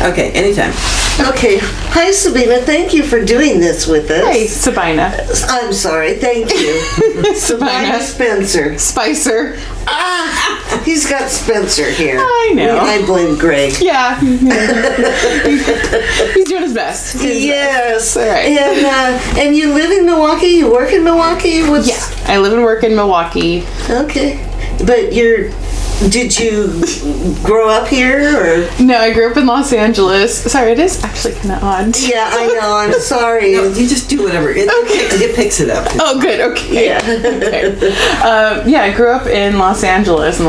Okay, anytime. Okay. Hi, Sabina. Thank you for doing this with us. Hey, Sabina. I'm sorry. Thank you. Sabina Spencer. Spicer. He's got Spencer here. I know. I blame Greg. Yeah. He's doing his best. Yes. All right. And you live in Milwaukee? You work in Milwaukee? Yeah. I live and work in Milwaukee. Okay. But did you grow up here, or? No, I grew up in Los Angeles. Sorry, it is actually kind of odd. Yeah, I know. I'm sorry. No, you just do whatever. It picks it up. Oh, good. Okay. Yeah. Okay. I grew up in Los Angeles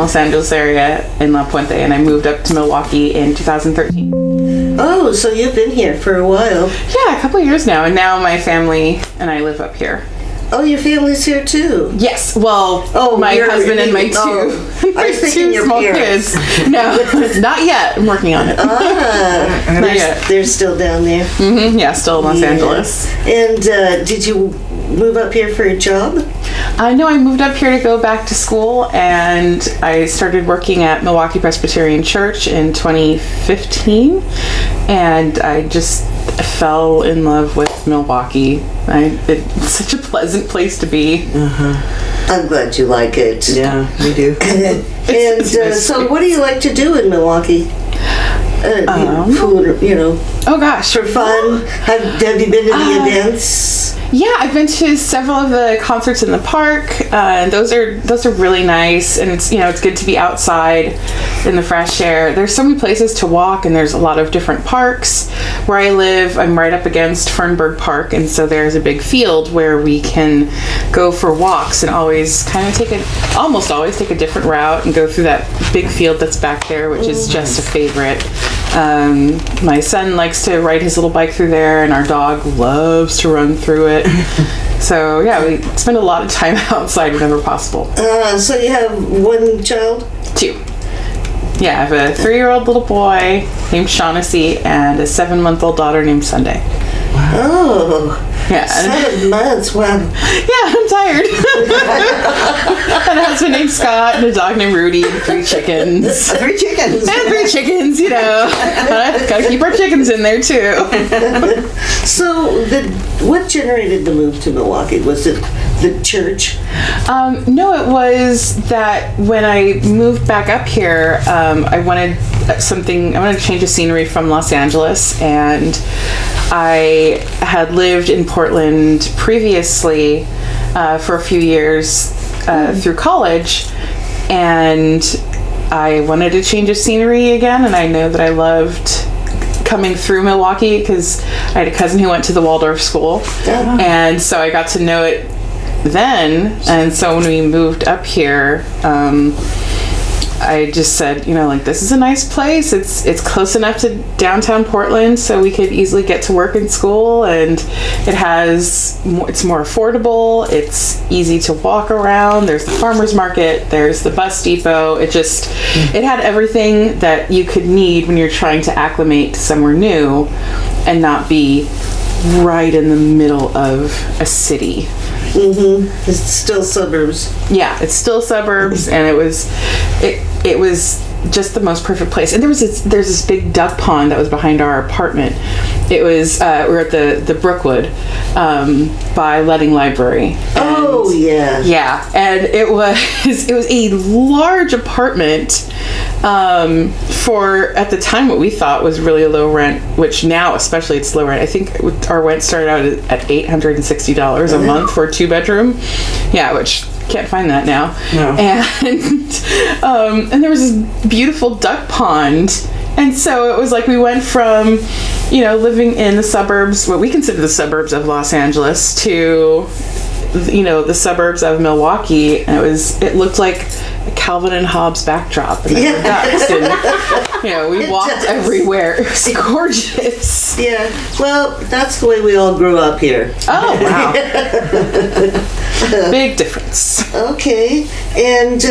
area in La Puente, and I moved up to Milwaukee in 2013. Oh, so you've been here for a while. Yeah, a couple of years now, and now my family and I live up here. Oh, your family's here too? Yes. Well, my husband and my two small kids. No, not yet. I'm working on it. Not yet. They're still down there. Mm-hmm. Yeah, still in Los Angeles. And did you move up here for a job? No, I moved up here to go back to school, and I started working at Milwaukie Presbyterian Church in 2015, and I just fell in love with Milwaukee. It's such a pleasant place to be. I'm glad you like it. Yeah, we do. So what do you like to do in Milwaukee? Food, Oh gosh. For fun? Have you been to the events? Yeah, I've been to several of the concerts in the park. Those are really nice, and it's good to be outside in the fresh air. There's so many places to walk, and there's a lot of different parks. Where I live, I'm right up against Fernberg Park, and so there's a big field where we can go for walks and always always take a different route and go through that big field that's back there, which is just a favorite. My son likes to ride his little bike through there, and our dog loves to run through it. So yeah, we spend a lot of time outside whenever possible. So you have one child? 2. Yeah, I have a 3-year-old little boy named Shaughnessy and a 7-month-old daughter named Sunday. Wow. Oh. Yeah. 7 months, wow. Yeah, I'm tired. And a husband named Scott and a dog named Rudy and 3 chickens. 3 chickens. And 3 chickens, Gotta keep our chickens in there too. So, what generated the move to Milwaukee? Was it the church? No, it was that when I moved back up here, I wanted to change the scenery from Los Angeles, and I had lived in Portland previously for a few years through college, and I wanted to change of scenery again, and I know that I loved coming through Milwaukee because I had a cousin who went to the Waldorf school, and so I got to know it then. And so when we moved up here, I just said, this is a nice place. It's close enough to downtown Portland, so we could easily get to work and school, and it's more affordable. It's easy to walk around. There's the farmer's market. There's the bus depot. It had everything that you could need when you're trying to acclimate to somewhere new and not be right in the middle of a city. Mm-hmm. It's still suburbs. Yeah, it's still suburbs, and it was just the most perfect place. And there's this big duck pond that was behind our apartment. It was we're at the Brookwood by Ledding Library. Oh yeah. Yeah, and it was a large apartment for, at the time, what we thought was really low rent, which now especially it's low rent. I think our rent started out at $860 a month for a 2-bedroom. Yeah, which can't find that now. No. And there was this beautiful duck pond. And so it was like we went from, living in the suburbs, what we consider the suburbs of Los Angeles, to, the suburbs of Milwaukee. And it looked like a Calvin and Hobbes backdrop. And there were ducks. And, we walked everywhere. It was gorgeous. Yeah. Well, that's the way we all grew up here. Oh, wow. Big difference. Okay. And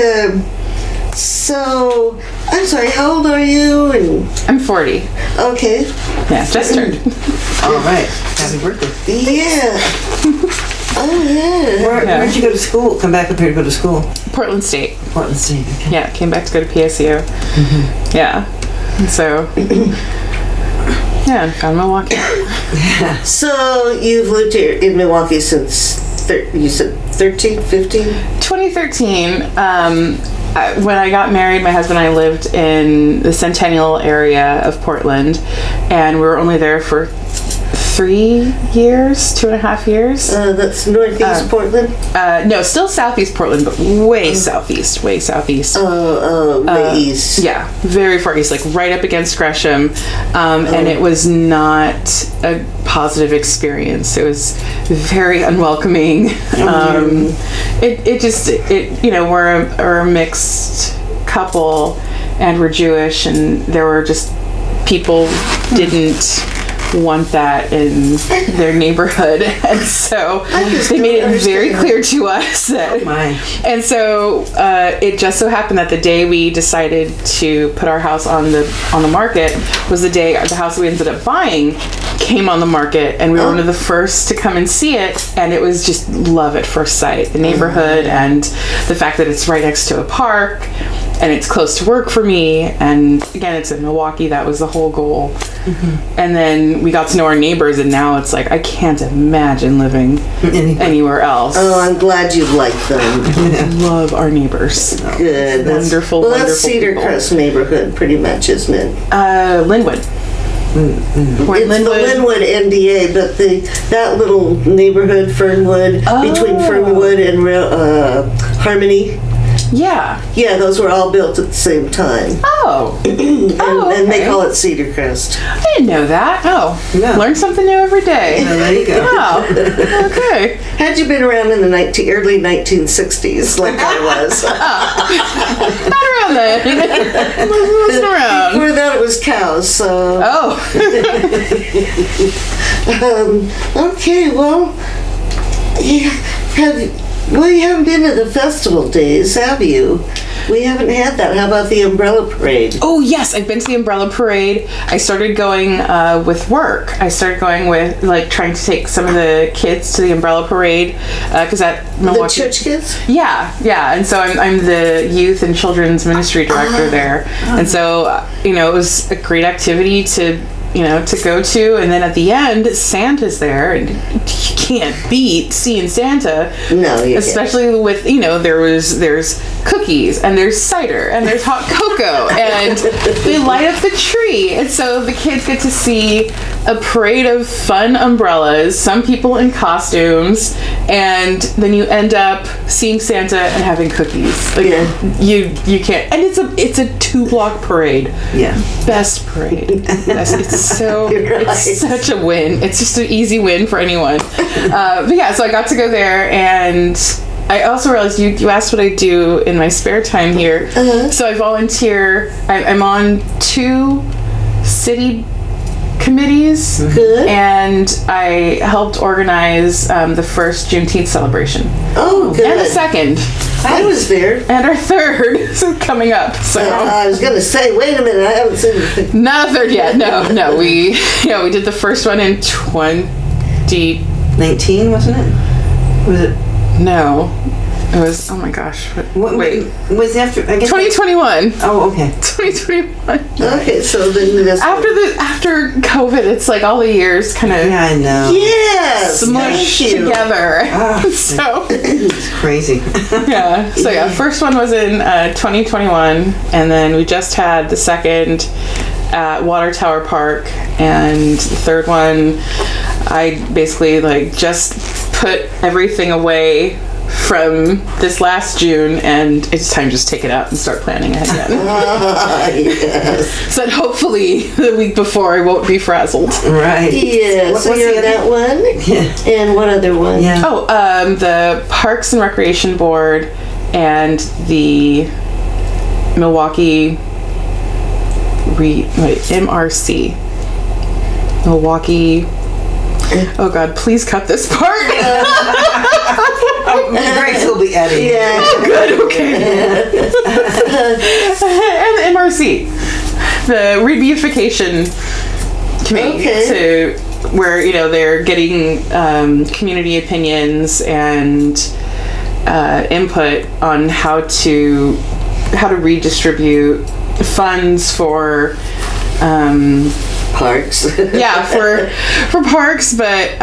so, I'm sorry, how old are you? And I'm 40. Okay. Yeah, just turned. All right. Happy birthday. Yeah. Oh, yeah. Where'd you go to school? Come back up here to go to school? Portland State. Portland State, okay. Yeah, came back to go to PSU. Mm-hmm. Yeah. And so... Yeah, found Milwaukee. So you've lived here in Milwaukee since, you said 13, 15? 2013. When I got married, my husband and I lived in the Centennial area of Portland, and we were only there for 3 years, 2.5 years. That's northeast Portland? No, still southeast Portland, but way southeast, way southeast. Way east. Yeah, very far east, like right up against Gresham. And it was not a positive experience. It was very unwelcoming. We're a mixed couple, and we're Jewish, and there were just people didn't want that in their neighborhood, and so they made it very clear to us that. And so it just so happened that the day we decided to put our house on the market was the day the house we ended up buying came on the market, and we were one of the first to come and see it, and it was just love at first sight. The neighborhood and the fact that it's right next to a park and it's close to work for me, and again, it's in Milwaukee. That was the whole goal. And then we got to know our neighbors, and now it's like I can't imagine living anywhere else. Oh, I'm glad you like them. Love our neighbors. Good. Wonderful, well, wonderful that's Cedar people. Crest neighborhood, pretty much, isn't it? Linwood. It's the Linwood NDA, but that little neighborhood, Fernwood, between Fernwood and Harmony. Yeah. Yeah, those were all built at the same time. Oh. And they call it Cedar Crest. I didn't know that. Oh. Yeah. Learn something new every day. Well, there you go. Wow. Okay. Had you been around in the early 1960s, like I was? Not around then. I wasn't around. Before that, it was cows, so... Oh. Okay, well... you haven't been to the festival days, have you? We haven't had that. How about the umbrella parade? Oh, yes. I've been to the umbrella parade. I started going with work. I started going with, trying to take some of the kids to the umbrella parade. Because at Milwaukie... The church kids? Yeah. And so I'm the youth and children's ministry director there. And so, it was a great activity to go to, and then at the end, Santa's there, and you can't beat seeing Santa. No, you especially can't. With there's cookies, and there's cider, and there's hot cocoa, and they light up the tree, and so the kids get to see a parade of fun umbrellas, some people in costumes, and then you end up seeing Santa and having cookies. You can't, and it's a 2-block parade. Yeah, best parade. It's such a win. It's just an easy win for anyone. But yeah, so I got to go there, and I also realized you asked what I do in my spare time here. So I volunteer. I'm on 2 city committees. Good. And I helped organize the first Juneteenth celebration. Oh, good. And the second. I was there. And our third is coming up. So I was going to say, wait a minute, I haven't seen it. Not a third yet. No. We did the first one in 2019, wasn't it? Was it? No. It was, oh my gosh. Wait. Was after, I guess 2021. Oh, okay. 2021. Okay, so then this after COVID, it's like all the years kind of Yeah, I know. Yes, smushed thank you. together. So it's crazy. Yeah. So yeah, first one was in 2021, and then we just had the second at Water Tower Park, and the third one, I basically just put everything away from this last June, and it's time to just take it out and start planning ahead again. Yes. So that hopefully the week before I won't be frazzled. Right. Yeah, so you're that one? Yeah. And what other one? Yeah. Oh, the Parks and Recreation Board and the Milwaukie MRC. Milwaukie. Oh God, please cut this part. Grace will be editing. Yeah. Oh, good, okay. And the MRC, the rebeautification committee, to where they're getting community opinions and input on how to redistribute funds for parks. Yeah, for parks, but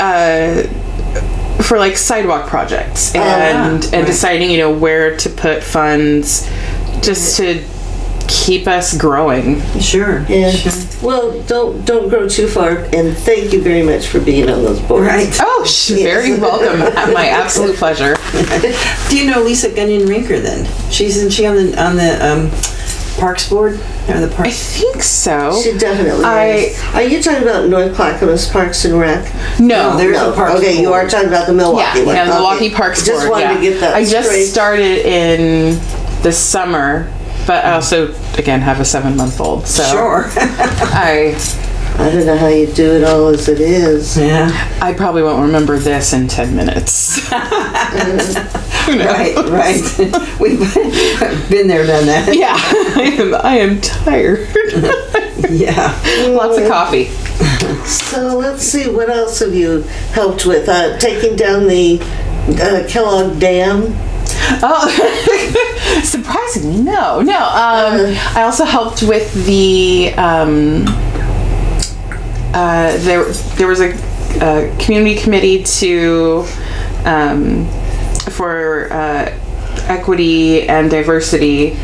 for like sidewalk projects and deciding, where to put funds just to keep us growing. Sure. Yeah. Sure. Well, don't grow too far, and thank you very much for being on those boards. Right. Oh, very welcome. My absolute pleasure. Do you know Lisa Gunyon-Rinker then? Isn't she on the Parks Board? Or the I Parks? think so. She definitely is. Are you talking about North Clackamas Parks and Rec? No. There's a Parks Okay, you Board. are talking about the Milwaukee one. Yeah, Okay. Milwaukee Parks Board. Just wanted to get that I just straight. started in the summer, but I also, again, have a 7-month-old. So Sure. I don't know how you do it all as it is. Yeah. I probably won't remember this in 10 minutes. Who knows? Right. We've been there, done that. Yeah, I am tired. Yeah. Lots of coffee. So let's see, what else have you helped with? Taking down the Kellogg Dam? Oh, surprisingly, no. I also helped with the. There was a community committee for equity and diversity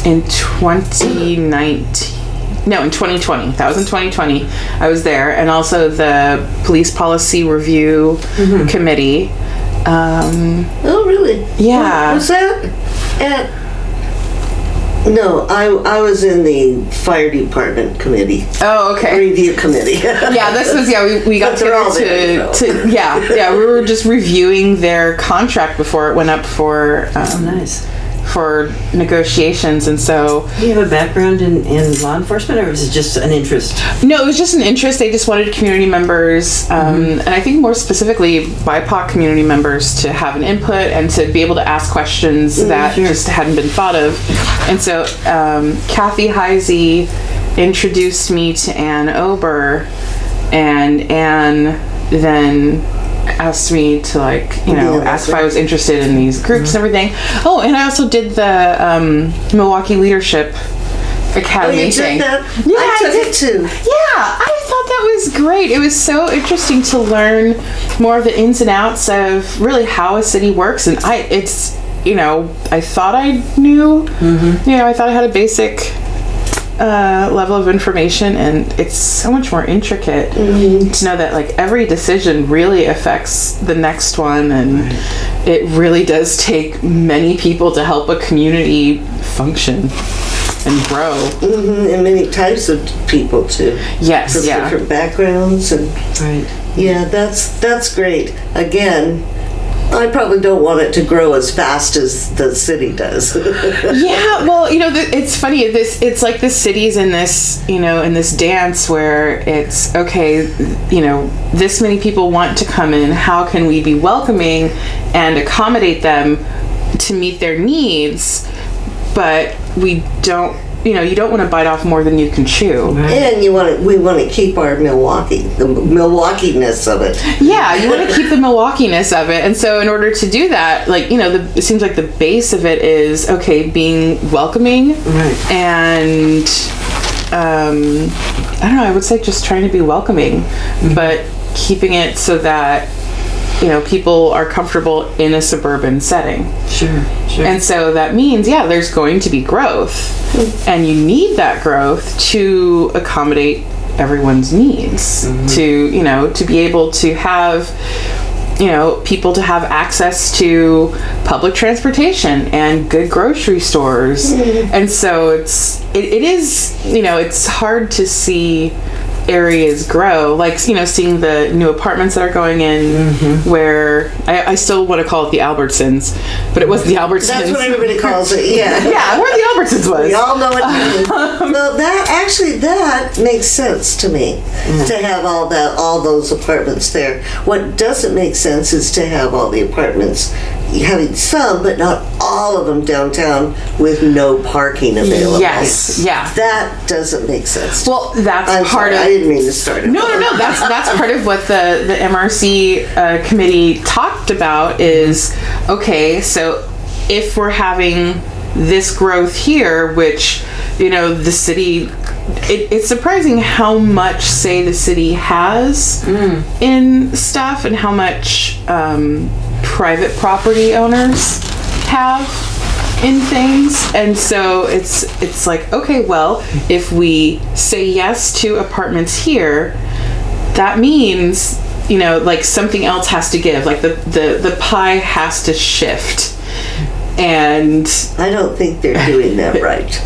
in 2019. No, in 2020. That was in 2020. I was there, and also the police policy review committee. Oh, really? Yeah. Was that at... No, I was in the fire department committee. Oh, okay. Review committee. Yeah, this was we got But they're all there, to we were just reviewing their contract before it went up for Nice. for negotiations, and so Do you have a background in law enforcement, or is it just an interest? no, it was just an interest. They just wanted community members, and I think more specifically BIPOC community members to have an input and to be able to ask questions that Sure. just hadn't been thought of. And so Kathy Heisey introduced me to Ann Ober, and Ann then asked me to ask if I was interested in these groups and everything. Oh, and I also did the Milwaukie Leadership Academy thing. That? Yeah, I took did. it too. Yeah, I thought that was great. It was so interesting to learn more of the ins and outs of really how a city works, and I thought I knew. I thought I had a basic level of information, and it's so much more intricate to know that every decision really affects the next one, and it really does take many people to help a community function and grow. And many types of people too. Yes, From yeah. different backgrounds and Right. yeah, that's great. Again, I probably don't want it to grow as fast as the city does. Yeah, well, it's funny. It's like the city's in this, in this dance where it's okay. This many people want to come in. How can we be welcoming and accommodate them to meet their needs? But we don't. You don't want to bite off more than you can chew. And we want to keep our Milwaukee, the Milwaukee-ness of it. Yeah, you want to keep the Milwaukee-ness of it. And so in order to do that, it seems like the base of it is, okay, being welcoming. Right. And, I don't know, I would say just trying to be welcoming, but keeping it so that, people are comfortable in a suburban setting. Sure. And so that means, there's going to be growth. And you need that growth to accommodate everyone's needs. To be able to have, people to have access to public transportation and good grocery stores. And so it is, it's hard to see areas grow, seeing the new apartments that are going in, where I still want to call it the Albertsons, but it wasn't the Albertsons. That's what everybody calls it. Yeah. Yeah, where the Albertsons was. We all know what you mean. Well, that makes sense to me, to have all those apartments there. What doesn't make sense is to have all the apartments, having some, but not all of them downtown with no parking available. Yes, yeah. That doesn't make sense. Well, that's I'm part sorry, of. I didn't mean to start it. No. That's part of what the MRC committee talked about is, okay, so if we're having this growth here, which, the city it's surprising how much say the city has in stuff and how much private property owners have in things. And so it's like, okay, well, if we say yes to apartments here, that means, you know, like something else has to give, like the pie has to shift. And I don't think they're doing that right.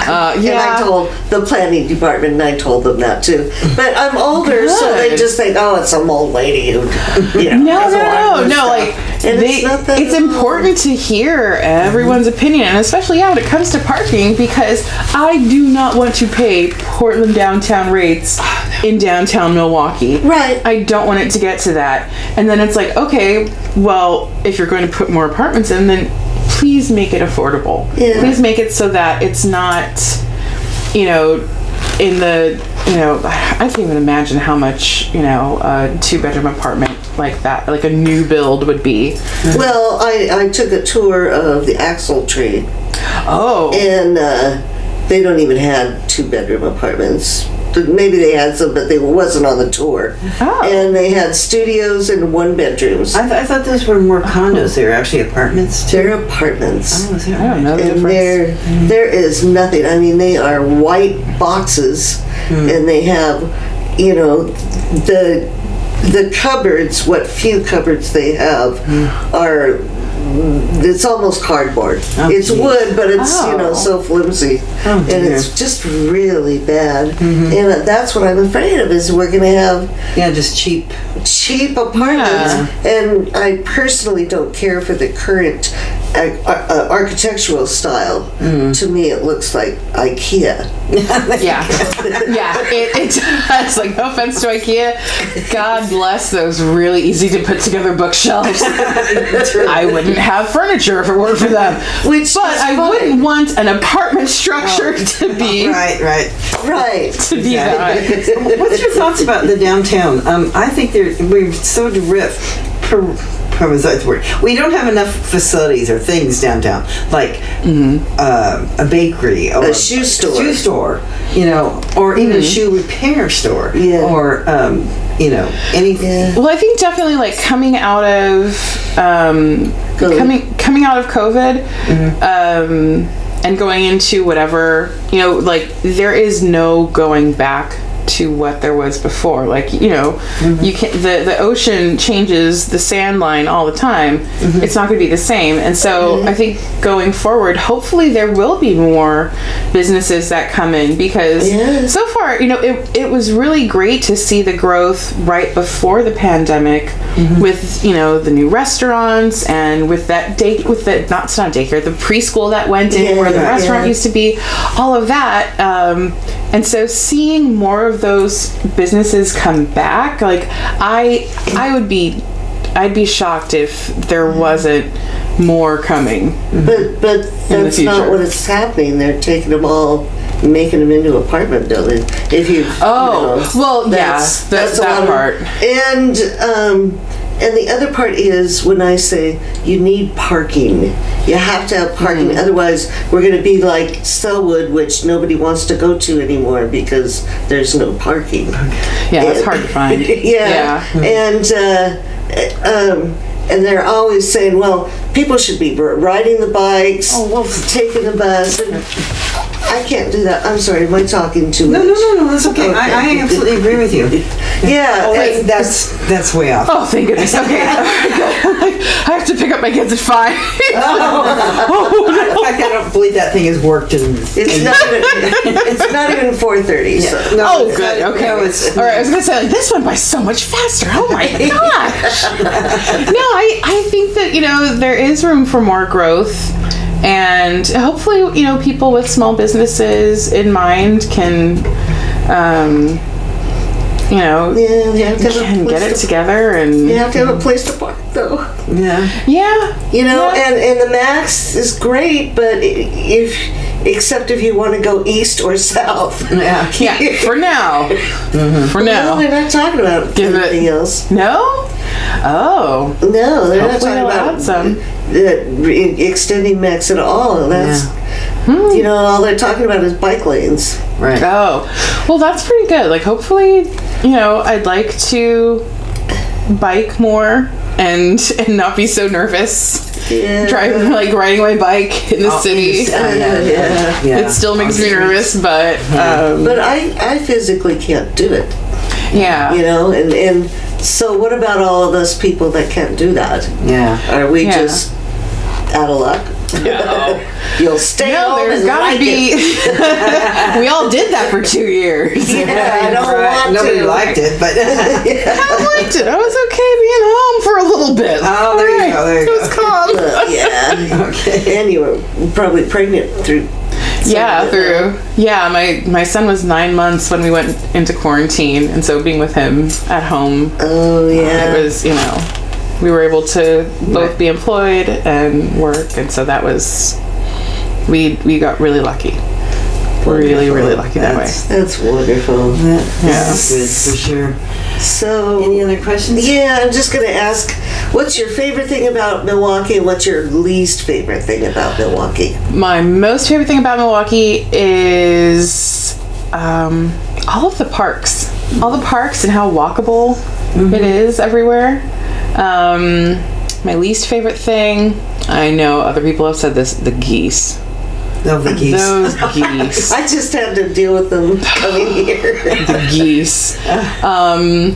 And yeah. I told the planning department, and I told them that too. But I'm older, so they just think, oh, it's some old lady who, you know. No. Like, it's important to hear everyone's opinion, and especially when it comes to parking, because I do not want to pay Portland downtown rates in downtown Milwaukee. Right. I don't want it to get to that. And then it's like, okay, well, if you're going to put more apartments in, then please make it affordable. Yeah. Please make it so that it's not, you know, in the, you know, I can't even imagine how much, you know, a 2-bedroom apartment like that, like a new build would be. Well, I took a tour of the Axle Tree. Oh. And they don't even have 2-bedroom apartments. Maybe they had some, but they wasn't on the tour. Oh. And they had studios and 1-bedrooms. I thought those were more condos. They were actually apartments too. They're apartments. Oh, is that I don't know the And difference. there is nothing. I mean, they are white boxes, and they have, you know, the cupboards. What few cupboards they have are. It's almost cardboard. Oh, it's geez. wood, but it's, you know, Oh. so flimsy. Oh, And dear. it's just really bad. And that's what I'm afraid of, is we're going to have Yeah, just cheap. apartments. And I personally don't care for the current architectural style. To me, it looks like IKEA. Yeah. It does. Like, no offense to IKEA. God bless those really easy to put together bookshelves. I wouldn't have furniture if it weren't for them. But I wouldn't want an apartment structure to be Right. Right. to be that. What's your thoughts about the downtown? I think we're so we don't have enough facilities or things downtown, like a bakery or A shoe store. You know, or even a shoe repair store, Yeah. or you know, anything. Yeah. Well, I think definitely like coming out of coming out of COVID, and going into whatever, you know, like there is no going back to what there was before. Like, you know, you can the ocean changes the sand line all the time. It's not going to be the same. And so I think going forward, hopefully there will be more businesses that come in, because so far, you know, it was really great to see the growth right before the pandemic with, you know, the new restaurants and with that not daycare, the preschool that went in where the restaurant used to be, all of that. And so seeing more of those businesses come back, like I'd be shocked if there wasn't more coming. But that's not what is happening. They're taking them all, making them into apartment buildings. If you that's that part. And the other part is when I say you need parking. You have to have parking. Otherwise, we're going to be like Selwood, which nobody wants to go to anymore because there's no parking. Yeah, it's hard to find. And they're always saying, well, people should be riding the bikes, taking the bus. And I can't do that. I'm sorry, am I talking too much? No, that's okay. I absolutely agree with you. Yeah. That's way off. Oh, thank goodness. Okay. I have to pick up my kids at 5. In fact, I don't believe that thing has worked in. It's not even 4:30. Yeah. So. No, good. Okay. No, All right. I was gonna say, like, this went by so much faster. Oh my gosh. No, I think that, you know, there is room for more growth, and hopefully, you know, people with small businesses in mind can, you know, they have to can get it together, and You have to have a place to park, though. yeah, You know, and the max is great, but except if you want to go east or south. Yeah. for now. For No, now. they're not talking about anything else. No? Oh. No, they're not Hopefully talking they'll about add some. extending max at all. And that's You know, all they're talking about is bike lanes. Right. Oh, well, that's pretty good. Like, hopefully, you know, I'd like to bike more and not be so nervous. Yeah. Driving, like, riding my bike in the city. Yeah. It still makes me nervous, but But I physically can't do it. yeah. You know, and so what about all of us people that can't do that? Yeah. Are we Yeah. just out of luck? No. You'll stay No, home there's and gotta like be. it. We all did that for 2 years. Yeah, I don't Right. want Nobody to. liked it, but I liked it. I was okay being home for a little bit. Oh, there you go, there you It was go. calm. Yeah. okay. And you were probably pregnant through. Yeah, my son was 9 months when we went into quarantine, and so being with him at home, Oh yeah. it was, you know, we were able to both be employed and work, and so that was, we got really lucky. Really lucky that way. That's wonderful. That's good for sure. So. Any other questions? Yeah, I'm just going to ask, what's your favorite thing about Milwaukee and what's your least favorite thing about Milwaukee? My most favorite thing about Milwaukee is all of the parks. All the parks and how walkable it is everywhere. My least favorite thing, I know other people have said this, the geese. No, the geese. Those geese. I just had to deal with them coming here. The geese. And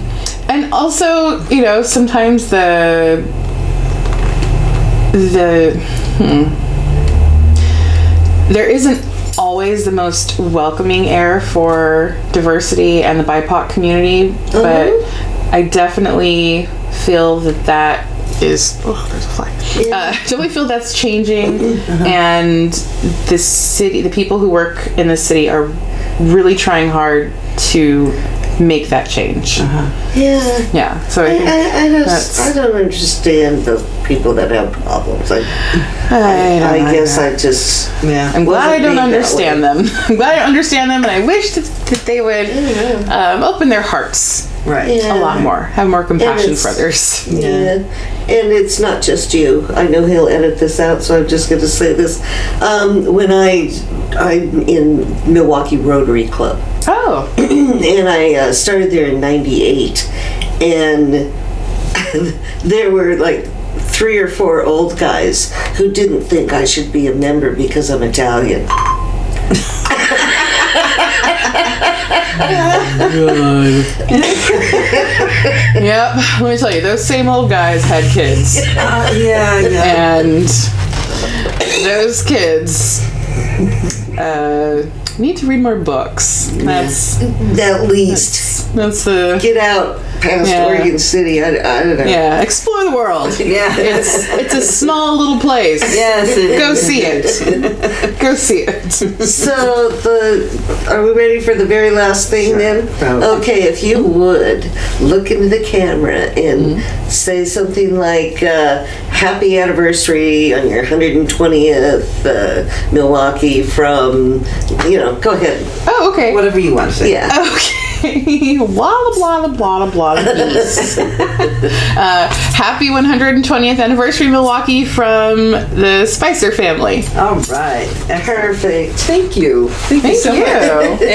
also, you know, sometimes there isn't always the most welcoming air for diversity and the BIPOC community, but I definitely feel that is, oh, there's a fly. Definitely feel that's changing, and the people who work in the city are really trying hard to make that change. Yeah. Yeah, so I think I don't understand the people that have problems. I guess I just. Yeah. I'm glad I wasn't don't made that understand way. them. I'm glad I don't understand them, and I wish that they would open their hearts Right. Yeah. a lot more, have more compassion it's- for others. Yeah. And it's not just you. I know he'll edit this out, so I'm just going to say this. When I'm in Milwaukee Rotary Club, Oh, and I started there in '98, and there were like 3 or 4 old guys who didn't think I should be a member because I'm Italian. yep. Let me tell you, those same old guys had kids, Yeah. and those kids need to read more books. That's At least the get out past Yeah. Oregon City. I don't know. yeah. Explore the world. Yeah. It's a small little place. Yes. Go see it. Go see it. So are we ready for the very last thing then? Probably. Okay, if you would look into the camera and say something like happy anniversary on your 120th Milwaukee from, go ahead. Oh, okay. Whatever you want to say. Yeah. Okay. Blah blah blah blah blah geese. Happy 120th anniversary, Milwaukee, from the Spicer family. All right. Perfect. Thank you. Thank you Thank so you. much. And